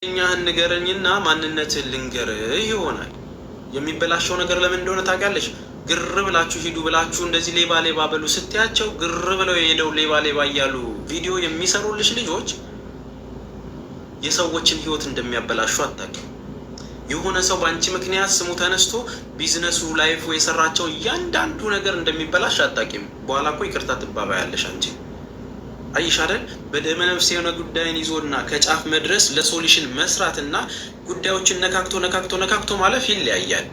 እኛህን ንገረኝና ማንነትህን ልንገርህ ይሆናል። የሚበላሸው ነገር ለምን እንደሆነ ታውቂያለሽ? ግር ብላችሁ ሂዱ ብላችሁ እንደዚህ ሌባ ሌባ በሉ ስትያቸው ግር ብለው የሄደው ሌባ ሌባ እያሉ ቪዲዮ የሚሰሩልሽ ልጆች የሰዎችን ህይወት እንደሚያበላሹ አታውቂም። የሆነ ሰው በአንቺ ምክንያት ስሙ ተነስቶ ቢዝነሱ፣ ላይፉ፣ የሰራቸው እያንዳንዱ ነገር እንደሚበላሽ አታውቂም። በኋላ እኮ ይቅርታ ትባባያለሽ አንቺ። አይሽ አይደል? በደመ ነፍስ የሆነ ጉዳይን ይዞና ከጫፍ መድረስ ለሶሉሽን መስራትና ጉዳዮችን ነካክቶ ማለፍ ይለያያል።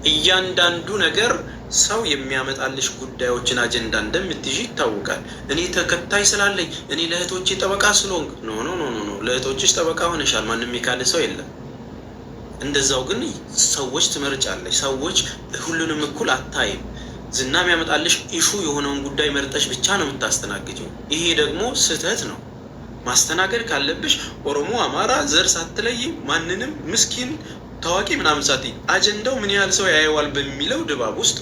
እያንዳንዱ ነገር ሰው የሚያመጣልሽ ጉዳዮችን አጀንዳ እንደምትይዥ ይታወቃል። እኔ ተከታይ ስላለኝ፣ እኔ ለእህቶቼ ጠበቃ ስለሆንክ ኖ ለእህቶችሽ ጠበቃ ሆነሻል። ማንም የካደ ሰው የለም። እንደዛው ግን ሰዎች ትመርጫለሽ። ሰዎች ሁሉንም እኩል አታይም። ዝና የሚያመጣልሽ ኢሹ የሆነውን ጉዳይ መርጠሽ ብቻ ነው የምታስተናግጀው። ይሄ ደግሞ ስህተት ነው። ማስተናገድ ካለብሽ ኦሮሞ፣ አማራ፣ ዘር ሳትለይ ማንንም ምስኪን፣ ታዋቂ ምናምን ሳትይ አጀንዳው ምን ያህል ሰው ያየዋል በሚለው ድባብ ውስጥ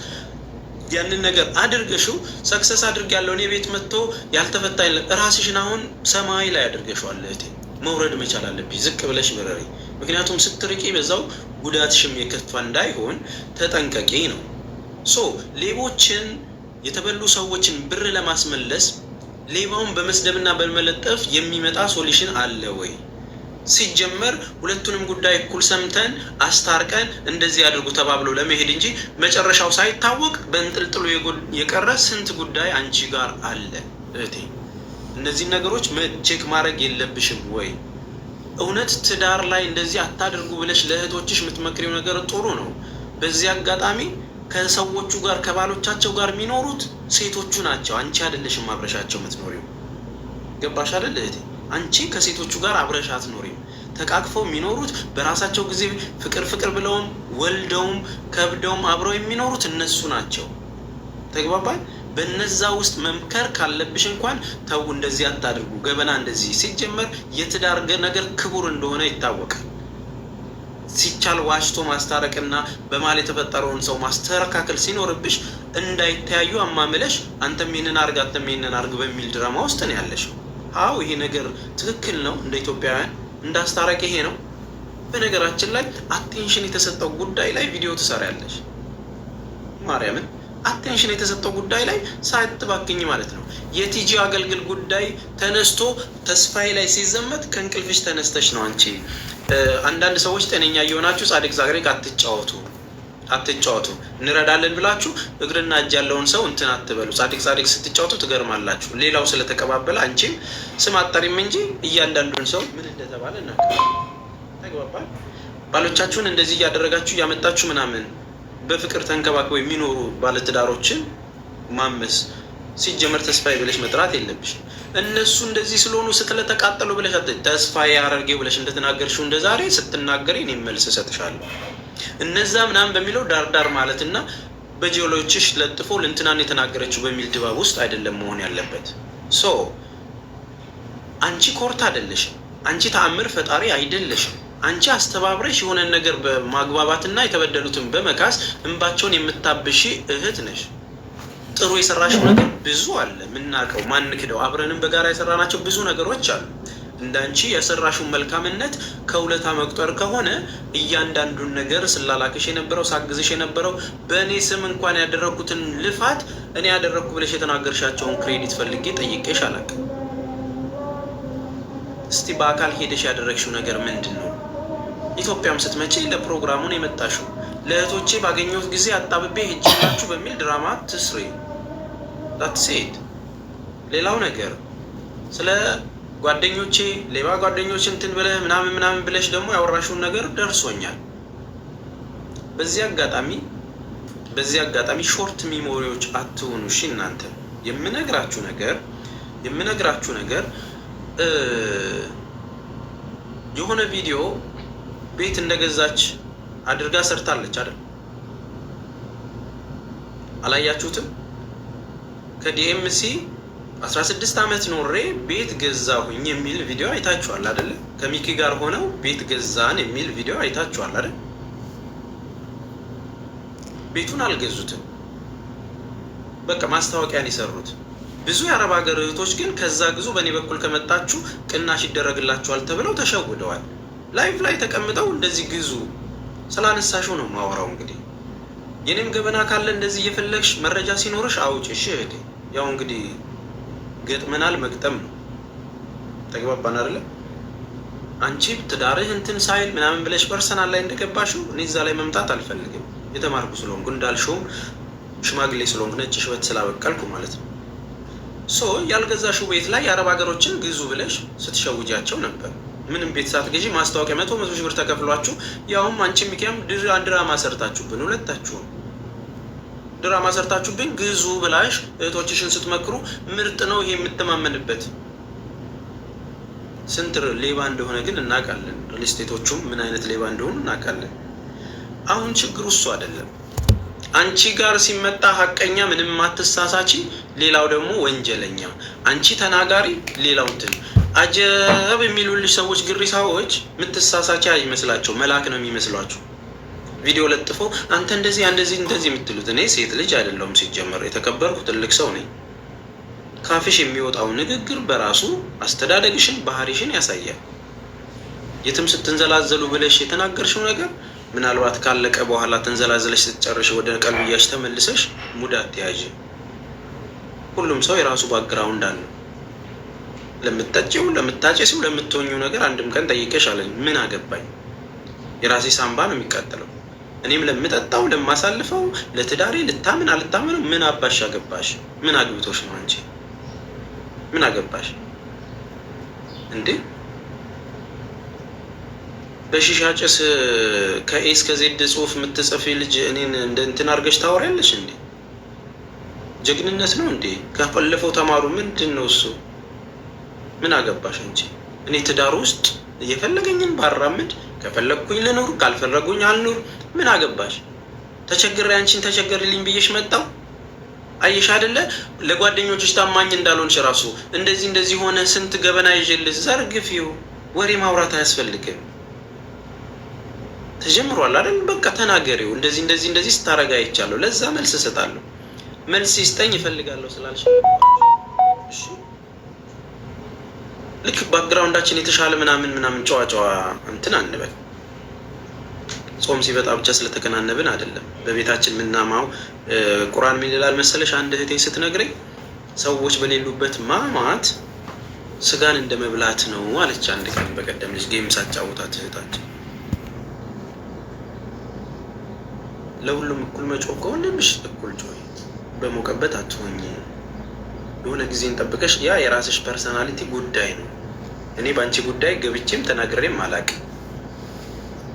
ያንን ነገር አድርገሽው ሰክሰስ አድርጊያለሁ እኔ ቤት መጥቶ ያልተፈታ ራስሽን አሁን ሰማይ ላይ አድርገሽዋል። እህቴ መውረድ መቻል አለብሽ። ዝቅ ብለሽ በረሪ። ምክንያቱም ስትርቂ በዛው ጉዳትሽም የከፋ እንዳይሆን ተጠንቀቂ ነው። ሌቦችን፣ የተበሉ ሰዎችን ብር ለማስመለስ ሌባውን በመስደብና በመለጠፍ የሚመጣ ሶሉሽን አለ ወይ? ሲጀመር ሁለቱንም ጉዳይ እኩል ሰምተን አስታርቀን እንደዚህ አድርጉ ተባብሎ ለመሄድ እንጂ መጨረሻው ሳይታወቅ በእንጥልጥሎ የቀረ ስንት ጉዳይ አንቺ ጋር አለ እህቴ። እነዚህን ነገሮች ቼክ ማድረግ የለብሽም ወይ? እውነት ትዳር ላይ እንደዚህ አታድርጉ ብለሽ ለእህቶችሽ የምትመክሪው ነገር ጥሩ ነው። በዚህ አጋጣሚ ከሰዎቹ ጋር ከባሎቻቸው ጋር የሚኖሩት ሴቶቹ ናቸው። አንቺ አይደለሽም አብረሻቸው የምትኖሪው። ገባሽ አይደል እህቴ? አንቺ ከሴቶቹ ጋር አብረሽ አትኖሪም። ተቃቅፈው የሚኖሩት በራሳቸው ጊዜ ፍቅር ብለውም ወልደውም ከብደውም አብረው የሚኖሩት እነሱ ናቸው። ተግባባል? በነዛ ውስጥ መምከር ካለብሽ እንኳን ተው፣ እንደዚህ አታድርጉ፣ ገበና እንደዚህ። ሲጀመር የትዳር ነገር ክቡር እንደሆነ ይታወቃል። ሲቻል ዋሽቶ ማስታረቅና በመሀል የተፈጠረውን ሰው ማስተካከል ሲኖርብሽ እንዳይተያዩ አማምለሽ አንተም ይህንን አርግ አንተም ይህንን አርግ በሚል ድራማ ውስጥ ነው ያለሽው። አዎ ይሄ ነገር ትክክል ነው። እንደ ኢትዮጵያውያን እንዳስታረቅ ይሄ ነው። በነገራችን ላይ አቴንሽን የተሰጠው ጉዳይ ላይ ቪዲዮ ትሰሪያለሽ። ማርያምን አቴንሽን የተሰጠው ጉዳይ ላይ ሳትባክኝ ማለት ነው። የቲጂ አገልግል ጉዳይ ተነስቶ ተስፋዬ ላይ ሲዘመት ከእንቅልፍሽ ተነስተሽ ነው አንቺ። አንዳንድ ሰዎች ጤነኛ እየሆናችሁ ጻድቅ ዛግሬቅ አትጫወቱ። እንረዳለን ብላችሁ እግርና እጅ ያለውን ሰው እንትን አትበሉ። ጻድቅ ስትጫወቱ ትገርማላችሁ። ሌላው ስለተቀባበለ አንቺም ስም አጠሪም እንጂ እያንዳንዱን ሰው ምን እንደተባለ እና ተግባባል። ባሎቻችሁን እንደዚህ እያደረጋችሁ እያመጣችሁ ምናምን በፍቅር ተንከባክበው የሚኖሩ ባለትዳሮችን ማመስ ሲጀመር ተስፋዬ ብለሽ መጥራት የለብሽ። እነሱ እንደዚህ ስለሆኑ ስለተቃጠሉ ብለሽ ተስፋዬ አረርጌው ብለሽ እንደተናገርሽው እንደዛሬ ስትናገሪ እኔ መልስ እሰጥሻለሁ። እነዛ ምናምን በሚለው ዳርዳር ማለትና በጂኦሎጂሽ ለጥፎ ልንትናን የተናገረችው በሚል ድባብ ውስጥ አይደለም መሆን ያለበት። አንቺ ኮርታ አይደለሽም። አንቺ ተአምር ፈጣሪ አይደለሽም። አንቺ አስተባብረሽ የሆነን ነገር በማግባባትና የተበደሉትን በመካስ እንባቸውን የምታብሺ እህት ነሽ። ጥሩ የሰራሽው ነገር ብዙ አለ፣ ምናውቀው ማንክደው፣ አብረንም በጋራ የሰራናቸው ብዙ ነገሮች አሉ። እንዳንቺ የሰራሽው መልካምነት ከውለታ መቁጠር ከሆነ እያንዳንዱን ነገር ስላላክሽ የነበረው ሳግዝሽ የነበረው በእኔ ስም እንኳን ያደረግኩትን ልፋት እኔ ያደረግኩ ብለሽ የተናገርሻቸውን ክሬዲት ፈልጌ ጠይቄሽ አላውቅም። እስቲ በአካል ሄደሽ ያደረግሽው ነገር ምንድን ነው? ኢትዮጵያም ስትመጪ ለፕሮግራሙን የመጣሽው ለእህቶቼ ባገኘሁት ጊዜ አጣብቤ ሄጅላችሁ በሚል ድራማ ትስሪ ሴት። ሌላው ነገር ስለ ጓደኞቼ ሌባ ጓደኞች እንትን ብለህ ምናምን ብለሽ ደግሞ ያወራሽውን ነገር ደርሶኛል። በዚህ አጋጣሚ ሾርት ሚሞሪዎች አትሆኑ እሺ። እናንተ የምነግራችሁ ነገር የሆነ ቪዲዮ ቤት እንደገዛች አድርጋ ሰርታለች አይደል? አላያችሁትም? ከዲኤምሲ 16 ዓመት ኖሬ ቤት ገዛሁኝ የሚል ቪዲዮ አይታችኋል አይደል? ከሚኪ ጋር ሆነው ቤት ገዛን የሚል ቪዲዮ አይታችኋል አይደል? ቤቱን አልገዙትም። በቃ ማስታወቂያን የሰሩት ብዙ የአረብ ሀገር እህቶች ግን ከዛ ግዙ በእኔ በኩል ከመጣችሁ ቅናሽ ይደረግላችኋል ተብለው ተሸውደዋል። ላይቭ ላይ ተቀምጠው እንደዚህ ግዙ ስላነሳሽው ነው ማወራው። እንግዲህ የኔም ገበና ካለ እንደዚህ እየፈለግሽ መረጃ ሲኖርሽ አውጭ። እሺ እህቴ፣ ያው እንግዲህ ገጥመናል፣ መግጠም ነው። ተግባባን አይደለ? አንቺ ትዳርህ እንትን ሳይል ምናምን ብለሽ ፐርሰናል ላይ እንደገባሽው እኔ እዛ ላይ መምጣት አልፈልግም። የተማርኩ ስለሆንኩ እንዳልሽውም ሽማግሌ ስለሆንኩ ነጭ ሽበት ስላበቀልኩ ማለት ነው። ያልገዛሽው ቤት ላይ የአረብ ሀገሮችን ግዙ ብለሽ ስትሸውጃቸው ነበር። ምንም ቤት ሳትገዢ ማስታወቂያ 100 ሺህ ብር ተከፍሏችሁ፣ ያውም አንቺ ሚኪያም ድራማ ሰርታችሁብን፣ ሁለታችሁም ድራማ ሰርታችሁብን ግዙ ብላሽ እህቶችሽን ስትመክሩ ምርጥ ነው ይሄ የምተማመንበት። ስንት ሌባ እንደሆነ ግን እናውቃለን። ሪልስቴቶቹም ምን አይነት ሌባ እንደሆኑ እናውቃለን። አሁን ችግሩ እሱ አይደለም። አንቺ ጋር ሲመጣ ሀቀኛ ምንም ማትሳሳቺ፣ ሌላው ደግሞ ወንጀለኛ። አንቺ ተናጋሪ፣ ሌላው እንትን አጀብ የሚሉልሽ ሰዎች ግሪሳዎች የምትሳሳቺ አይመስላቸው፣ መልአክ ነው የሚመስሏቸው። ቪዲዮ ለጥፎ አንተ እንደዚህ እንደዚህ የምትሉት። እኔ ሴት ልጅ አይደለሁም ሲጀመር፣ የተከበርኩ ትልቅ ሰው ነኝ። ካፍሽ የሚወጣው ንግግር በራሱ አስተዳደግሽን፣ ባህሪሽን ያሳያል። የትም ስትንዘላዘሉ ብለሽ የተናገርሽው ነገር ምናልባት ካለቀ በኋላ ተንዘላዘለሽ ስትጨርሽ ወደ ቀልብያሽ ተመልሰሽ ሙዳት ተያዥ። ሁሉም ሰው የራሱ ባክግራውንድ አለው። ለምትጠጪው፣ ለምታጨሲው፣ ለምትሆኚው ነገር አንድም ቀን ጠይቀሽ አለኝ ምን አገባኝ? የራሴ ሳምባ ነው የሚቃጠለው። እኔም ለምጠጣው፣ ለማሳልፈው፣ ለትዳሬ ልታምን አልታምን ምን አባሽ አገባሽ? ምን አግብቶሽ ነው አንቺ? ምን አገባሽ እንዴ? በሺሻ ጭስ ከኤ እስከ ዜድ ጽሁፍ የምትጽፊ ልጅ እኔን እንደ እንትን አድርገሽ ታወሪያለሽ እንዴ? ጀግንነት ነው እንዴ? ካለፈው ተማሩ። ምንድን ነው እሱ? ምን አገባሽ አንቺ? እኔ ትዳር ውስጥ እየፈለገኝን ባራምድ፣ ከፈለግኩኝ ልኑር፣ ካልፈለጉኝ አልኑር። ምን አገባሽ? ተቸግሬ አንቺን ተቸገርልኝ ብዬሽ መጣው። አየሽ አይደለ? ለጓደኞችሽ ታማኝ እንዳልሆንሽ ራሱ እንደዚህ ሆነ ስንት ገበና ይዤልሽ ዘርግፊው። ወሬ ማውራት አያስፈልግም። ተጀምሯል አይደል? በቃ ተናገሪው። እንደዚህ ስታረጋ አይቻለሁ፣ ለዛ መልስ እሰጣለሁ። መልስ ይስጠኝ ይፈልጋለሁ ስላልሽ እሺ፣ ልክ ባክግራውንዳችን የተሻለ ምናምን ጨዋ እንትን አንበል። ጾም ሲበጣ ብቻ ስለተከናነብን አይደለም። በቤታችን ምናማው ቁርአን ምን ይላል መሰለሽ? አንድ እህቴ ስትነግረኝ ሰዎች በሌሉበት ማማት ስጋን እንደ መብላት ነው አለች። አንድ ቀን በቀደም ልጅ ጌም ሳጫውታት እህታችን ለሁሉም እኩል መጮህ ከሆነ ምሽት እኩል ጮህ፣ በሞቀበት አትሆኝ። የሆነ ጊዜን ጠብቀሽ ያ የራስሽ ፐርሰናሊቲ ጉዳይ ነው። እኔ በአንቺ ጉዳይ ገብቼም ተናግሬም አላውቅም።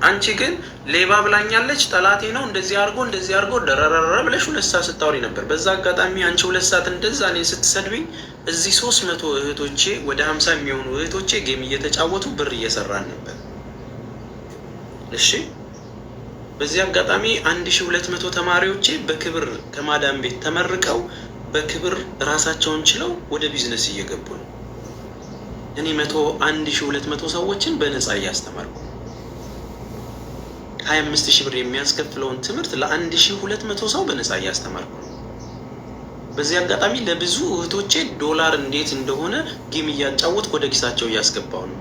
አንቺ ግን ሌባ ብላኛለች፣ ጠላቴ ነው፣ እንደዚህ አድርጎ ደረረረ ብለሽ 2 ሰዓት ስታወሪ ነበር። በዛ አጋጣሚ አንቺ 2 ሰዓት እንደዛ እኔን ስትሰድብኝ እዚህ 300 እህቶቼ ወደ 50 የሚሆኑ እህቶቼ ጌም እየተጫወቱ ብር እየሰራን ነበር። እሺ፣ በዚህ አጋጣሚ 1200 ተማሪዎቼ በክብር ከማዳም ቤት ተመርቀው በክብር ራሳቸውን ችለው ወደ ቢዝነስ እየገቡ ነው። እኔ 1200 ሰዎችን በነፃ እያስተማርኩ 25,000 ብር የሚያስከፍለውን ትምህርት ለ1200 ሰው በነፃ እያስተማርኩ ነው። በዚህ አጋጣሚ ለብዙ እህቶቼ ዶላር እንዴት እንደሆነ ጌም እያጫወትኩ ወደ ኪሳቸው እያስገባው ነው።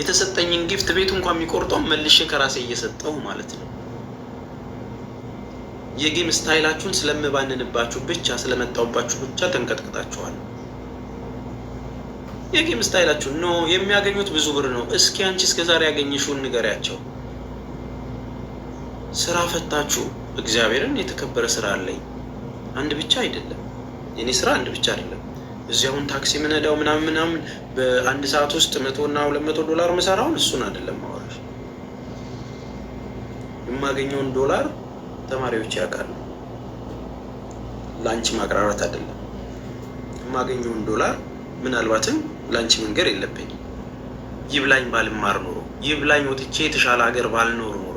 የተሰጠኝን ጊፍት ቤቱ እንኳን የሚቆርጠው መልሼ ከራሴ እየሰጠው ማለት ነው። የጌም ስታይላችሁን ስለምባንንባችሁ ብቻ ስለመጣውባችሁ ብቻ ተንቀጥቅጣችኋል። የጌም ስታይላችሁን ነው የሚያገኙት ብዙ ብር ነው። እስኪ አንቺ እስከዛሬ ያገኘሽውን ንገሪያቸው። ስራ ፈታችሁ እግዚአብሔርን የተከበረ ስራ አለኝ። አንድ ብቻ አይደለም የኔ ስራ፣ አንድ ብቻ አይደለም። እዚያውን ታክሲ ምነዳው ምናምን በአንድ ሰዓት ውስጥ 100 እና 200 ዶላር መሰራውን እሱን አይደለም ማወራሽ። የማገኘውን ዶላር ተማሪዎች ያውቃሉ። ላንቺ ማቅራራት አይደለም። የማገኘውን ዶላር ምናልባትም ላንቺ መንገር የለብኝም። ይብላኝ ባልማር ኖሮ፣ ይብላኝ ወጥቼ የተሻለ ሀገር ባልኖር ኖሮ፣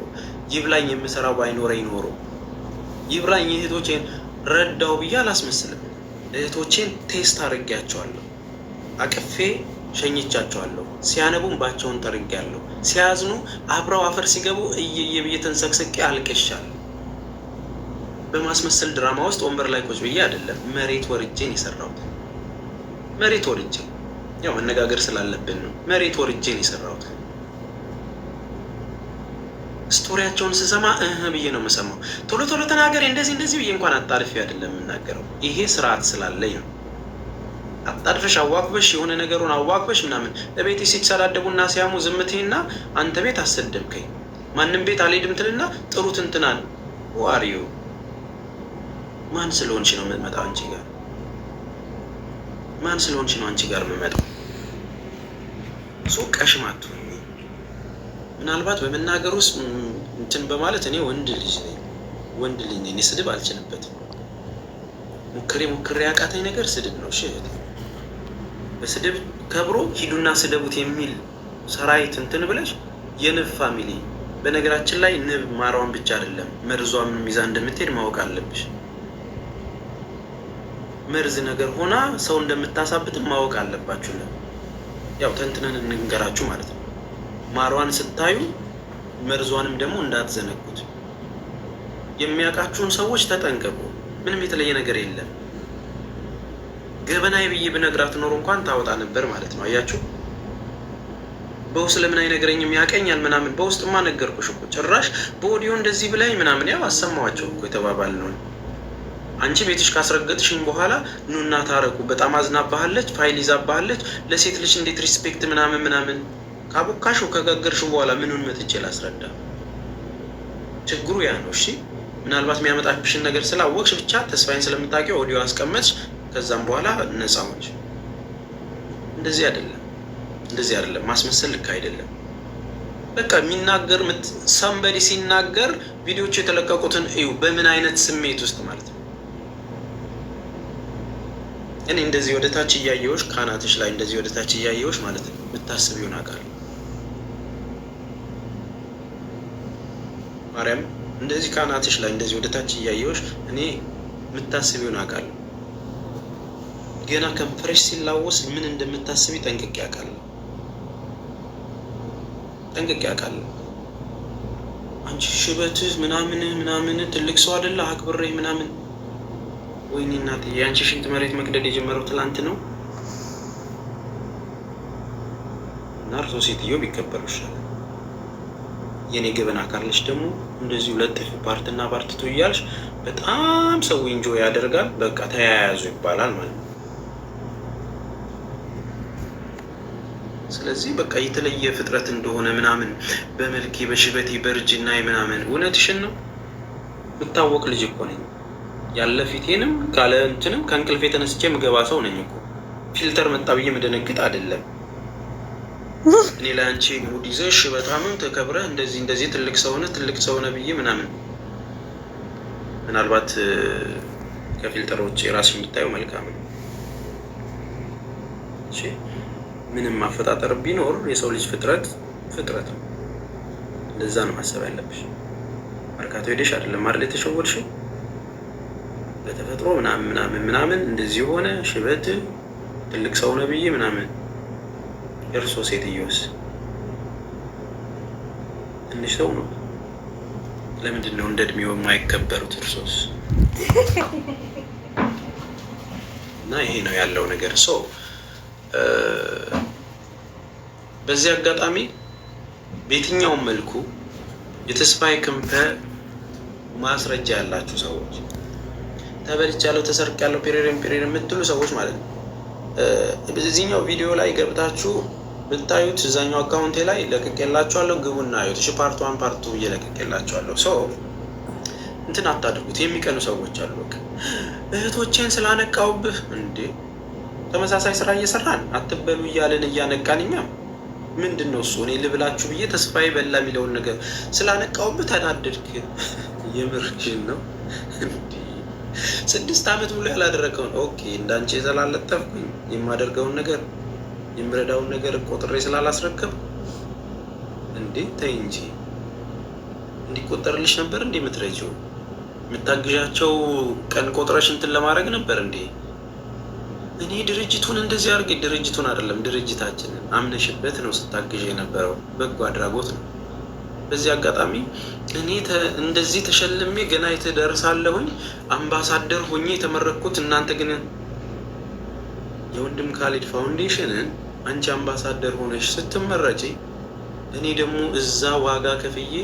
ይብላኝ የምሰራው ባይኖረኝ ኖሮ፣ ይብላኝ እህቶቼን ረዳው ብዬ አላስመስልም። እህቶቼን ቴስት አድርጌያቸዋለሁ፣ አቅፌ ሸኝቻቸዋለሁ። ሲያነቡም ባቸውን ጠርጌያለሁ። ሲያዝኑ አብረው አፈር ሲገቡ እየየ ብዬ ተንሰቅስቄ አልቅሻለሁ። በማስመሰል ድራማ ውስጥ ወንበር ላይ ቁጭ ብዬ አይደለም፣ መሬት ወርጄን የሰራሁት። መሬት ወርጄ፣ ያው መነጋገር ስላለብን ነው። መሬት ወርጄ ነው የሰራሁት። ስቶሪያቸውን ስሰማ ብዬ ነው የምሰማው። ቶሎ ቶሎ ተናገሬ እንደዚህ ብዬ እንኳን አጣድፌ አይደለም የምናገረው። ይሄ ስርዓት ስላለኝ ነው። አጣድፈሽ አዋክበሽ የሆነ ነገሩን አዋክበሽ ምናምን ለቤት ሲሰዳደቡና ሲያሙ ዝምትህና አንተ ቤት አሰደብከኝ፣ ማንም ቤት አልሄድም ትልና ጥሩት እንትናን ዋሪዮ ማን ስለሆንሽ ነው የምመጣው? አንቺ ጋር ማን ስለሆንሽ ነው አንቺ ጋር የምመጣው? ቀሽማቱ ምናልባት በመናገር ውስጥ እንትን በማለት እኔ ወንድ ልጅ ነኝ። ስድብ አልችልበትም። ሞክሬ ያቃተኝ ነገር ስድብ ነው። እሺ በስድብ ከብሮ ሂዱና ስደቡት የሚል ሰራዊት እንትን ብለሽ የንብ ፋሚሊ። በነገራችን ላይ ንብ ማሯን ብቻ አይደለም መርዟን ይዛ እንደምትሄድ ማወቅ አለብሽ። መርዝ ነገር ሆና ሰው እንደምታሳብትም ማወቅ አለባችሁ። ያው ተንትነን እንንገራችሁ ማለት ነው። ማሯን ስታዩ መርዟንም ደግሞ እንዳትዘነጉት። የሚያውቃችሁን ሰዎች ተጠንቀቁ። ምንም የተለየ ነገር የለም። ገበናይ ብዬ ብነግራት ኖሮ እንኳን ታወጣ ነበር ማለት ነው። አያችሁ፣ በውስጥ ለምን አይነግረኝም ያቀኛል ምናምን። በውስጥማ ነገርኩሽ እኮ ጭራሽ በኦዲዮ እንደዚህ ብላኝ ምናምን። ያው አሰማዋቸው እኮ የተባባል ነው። አንቺ ቤትሽ ካስረገጥሽኝ በኋላ ኑና ታረቁ፣ በጣም አዝናባሃለች፣ ፋይል ይዛባሃለች፣ ለሴት ልጅ እንዴት ሪስፔክት ምናምን ካቦካሹ ከጋገርሹ በኋላ ምኑን መጥቼ ላስረዳ? ችግሩ ያ ነው። እሺ ምናልባት የሚያመጣብሽን ነገር ስላወቅሽ ብቻ ተስፋዬን ስለምታውቂው ኦዲዮ አስቀመጥሽ። ከዛም በኋላ ነፃዎች። እንደዚህ አይደለም። ማስመሰል ልክ አይደለም። በቃ የሚናገር ሰንበዲ ሲናገር ቪዲዮቹ የተለቀቁትን እዩ፣ በምን አይነት ስሜት ውስጥ ማለት ነው። እኔ እንደዚህ ወደ ታች እያየሁሽ ካናትሽ ላይ እንደዚህ ወደ ታች እያየሁሽ ማለት ነው የምታስቢውን አውቃለሁ። ማርያም እንደዚህ ካናትሽ ላይ እንደዚህ ወደ ታች እያየሁሽ እኔ የምታስቢውን አውቃለሁ። ገና ከንፈርሽ ሲላወስ ምን እንደምታስቢ ጠንቅቄ አውቃለሁ። አንቺ ሽበትህ ምናምን ትልቅ ሰው አይደለ አክብሬ ምናምን። ወይኔ እናቴ የአንቺ ሽንት መሬት መቅደድ የጀመረው ትላንት ነው። እና እርሶ ሴትዮ ቢከበሩ ይሻላል። የኔ ገበና ካለች ደግሞ እንደዚሁ ለጥፍ ፓርትና ፓርትቱ እያልሽ በጣም ሰው ኢንጆ ያደርጋል። በቃ ተያያዙ ይባላል ማለት ነው። ስለዚህ በቃ የተለየ ፍጥረት እንደሆነ ምናምን በመልኬ በሽበቴ በእርጅና ምናምን እውነትሽን ነው። ብታወቅ ልጅ እኮ ነኝ። ያለ ፊቴንም ካለ እንትንም ከእንቅልፍ የተነስቼ ምገባ ሰው ነኝ እኮ። ፊልተር መጣ ብዬ መደነግጥ አይደለም። እኔ ለአንቺ ሙድ ይዘሽ በጣምም ተከብረህ እንደዚህ ትልቅ ሰው ነህ ብዬ ምናምን ምናልባት ከፊልተሮች የራስሽ የምታየው መልካም ነው። እሺ ምንም ማፈጣጠር ቢኖር የሰው ልጅ ፍጥረት ነው። እንደዛ ነው ማሰብ ያለብሽ። መርካቶ ሄደሽ አይደለም አይደል የተሸወድሽው? በተፈጥሮ ምናምን እንደዚህ ሆነ ሽበት ትልቅ ሰው ነህ ብዬ ምናምን። እርሶ ሴትዮስ ትንሽ ሰው ነው። ለምንድን ነው እንደ እድሜው የማይከበሩት እርሶስ? እና ይሄ ነው ያለው ነገር። ሰው በዚህ አጋጣሚ በየትኛውም መልኩ የተስፋዬ ክንፈ ማስረጃ ያላችሁ ሰዎች ተበልቻለሁ፣ ተሰርቄያለሁ፣ ፔሬሬን የምትሉ ሰዎች ማለት ነው በዚህኛው ቪዲዮ ላይ ገብታችሁ ብታዩት እዛኛው አካውንቴ ላይ ለቅቄላችኋለሁ። ግቡና አዩት። እሺ ፓርት 1 ፓርት 2 እየለቅቄላችኋለሁ። ሰው እንትን አታድርጉት። የሚቀኑ ሰዎች አሉ። በቃ እህቶቼን ስላነቃውብህ እንዴ ተመሳሳይ ስራ እየሰራን አትበሉ እያለን እያነቃን እኛም ምንድን ነው እሱ እኔ ልብላችሁ ብዬ ተስፋዬ በላ የሚለውን ነገር ስላነቃውብህ ተናደድክ? የምርህን ነው? 6 ዓመት ሙሉ ያላደረገውን ኦኬ እንዳንቺ ስላለጠፍኩኝ የማደርገውን ነገር የምረዳውን ነገር ቆጥሬ ስላላስረከብ እንዴ ተይ እንጂ እንዲቆጠርልሽ ነበር እንዴ የምትረጂው? የምታግዣቸው ቀን ቆጥረሽ እንትን ለማድረግ ነበር እንዴ? እኔ ድርጅቱን እንደዚህ አድርጌ ድርጅቱን አይደለም ድርጅታችንን አምነሽበት ነው ስታግዥ የነበረው። በጎ አድራጎት ነው። በዚህ አጋጣሚ እኔ እንደዚህ ተሸልሜ ገና የተደርሳለሁኝ አምባሳደር ሆኜ የተመረኩት፣ እናንተ ግን የወንድም ካሊድ ፋውንዴሽንን አንቺ አምባሳደር ሆነሽ ስትመረጪ እኔ ደግሞ እዛ ዋጋ ከፍዬ